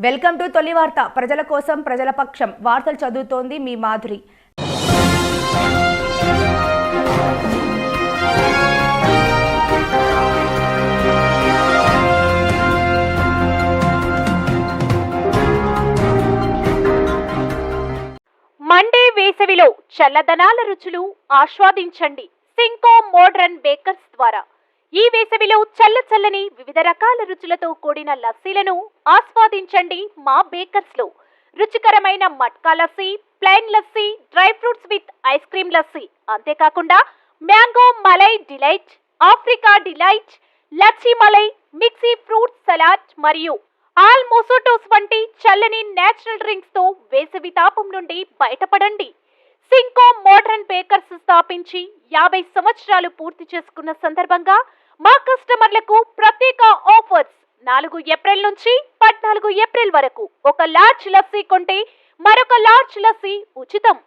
Welcome to తొలి వార్త. ప్రజల కోసం ప్రజల పక్షం వార్తలు చదువుతోంది మీ మాధురి. మండే వేసవిలో చల్లదనాల రుచులు ఆస్వాదించండి సింకో మోడ్రన్ బేకర్స్ ద్వారా. ఈ వేసవిలో చల్లని వివిధ రకాల రుచులతో కూడిన లస్సీలను ఆస్వాదించండి మా బేకర్స్ లో. రుచికరమైన matka lassi, plain lassi, dry fruits with ice cream lassi, అంతేకాకుండా mango malai delight, Africa delight, lassi malai, mixed fruit salad మరియు ఆల్ మోసోటోస్ వంటి చల్లని నేచురల్ డ్రింక్స్ తో వేసవి తాపం నుండి బయటపడండి. సింకో మోడ్రన్ బేకర్స్ స్థాపించి 50 సంవత్సరాలు పూర్తి చేసుకున్న సందర్భంగా మా కస్టమర్లకు ప్రత్యేక ఆఫర్స్. 4 ఏప్రిల్ నుంచి 14 ఏప్రిల్ వరకు ఒక లార్జ్ లస్సీ కొంటే మరొక లార్జ్ లస్సీ ఉచితం.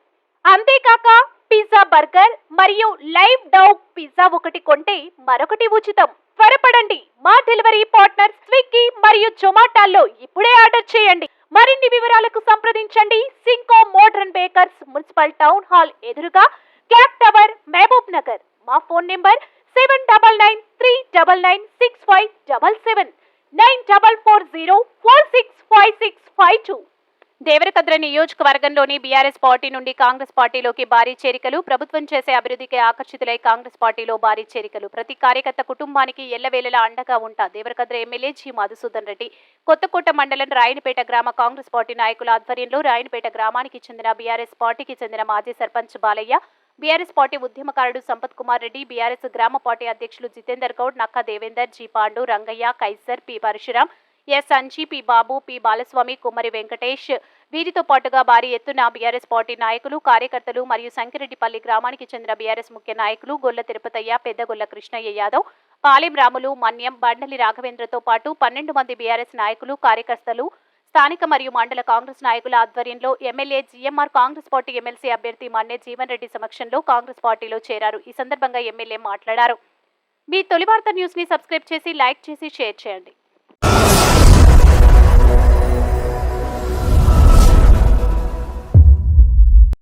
అంతేకాక పిజ్జా, బర్గర్ మరియు లైవ్ డౌగ్ పిజ్జా ఒకటి కొంటే మరొకటి ఉచితం. త్వరపడండి, మా డెలివరీ పార్ట్నర్ స్విగ్గీ మరియు జొమాటోలో ఇప్పుడే ఆర్డర్ చేయండి. మరిన్ని వివరాలకు సంప్రదించండి సింకో modern bakers, municipal town hall ఎదురుగా, క్లాక్ టవర్, మహబూబ్ నగర్. మా ఫోన్ నెంబర్ 7993996577 9440465652. దేవరకద్ర నియోజకవర్గంలోని బీఆర్ఎస్ పార్టీ నుండి కాంగ్రెస్ పార్టీలోకి భారీ చేరికలు. ప్రభుత్వం చేసే అభివృద్ధికి ఆకర్షితులై కాంగ్రెస్ పార్టీలో భారీ చేరికలు. ప్రతి కార్యకర్త కుటుంబానికి ఎల్లవేళలా అండగా ఉంటా. Devarakadra MLA G Madhusudan Reddy. కొత్తకోట మండలం రాయనపేట గ్రామ కాంగ్రెస్ పార్టీ నాయకుల ఆధ్వర్యంలో రాయనపేట గ్రామానికి చెందిన బీఆర్ఎస్ పార్టీకి చెందిన మాజీ సర్పంచ్ బాలయ్య, బీఆర్ఎస్ పార్టీ ఉద్యమకారుడు సంపత్ కుమార్ రెడ్డి, బీఆర్ఎస్ గ్రామ పార్టీ అధ్యక్షులు Jitender Goud, Nakka Devender, G Pandu, Rangaiah, Kaiser, P Parashuram, S Anji, P Babu, P Balaswamy, Kummari Venkatesh, వీరితో పాటుగా భారీ ఎత్తున బీఆర్ఎస్ పార్టీ నాయకులు, కార్యకర్తలు మరియు సంకిరెడ్డిపల్లి గ్రామానికి చెందిన బీఆర్ఎస్ ముఖ్య నాయకులు గొల్ల తిరుపతయ్య, పెద్దగొల్ల కృష్ణయ్య యాదవ్, పాలెం రాములు, మన్యం, బండలి రాఘవేంద్రతో పాటు 12 మంది బీఆర్ఎస్ నాయకులు, కార్యకర్తలు, స్థానిక మరియు మండల కాంగ్రెస్ నాయకుల ఆధ్వర్యంలో MLA GMR Congress party MLC అభ్యర్థి మన్నే జీవన్ రెడ్డి సమక్షంలో కాంగ్రెస్ పార్టీలో చేరారు. ఈ సందర్భంగా ఎమ్మెల్యే మాట్లాడారు. మీ తొలి వార్త న్యూస్ ని సబ్స్క్రైబ్ చేసి, లైక్ చేసి, షేర్ చేయండి.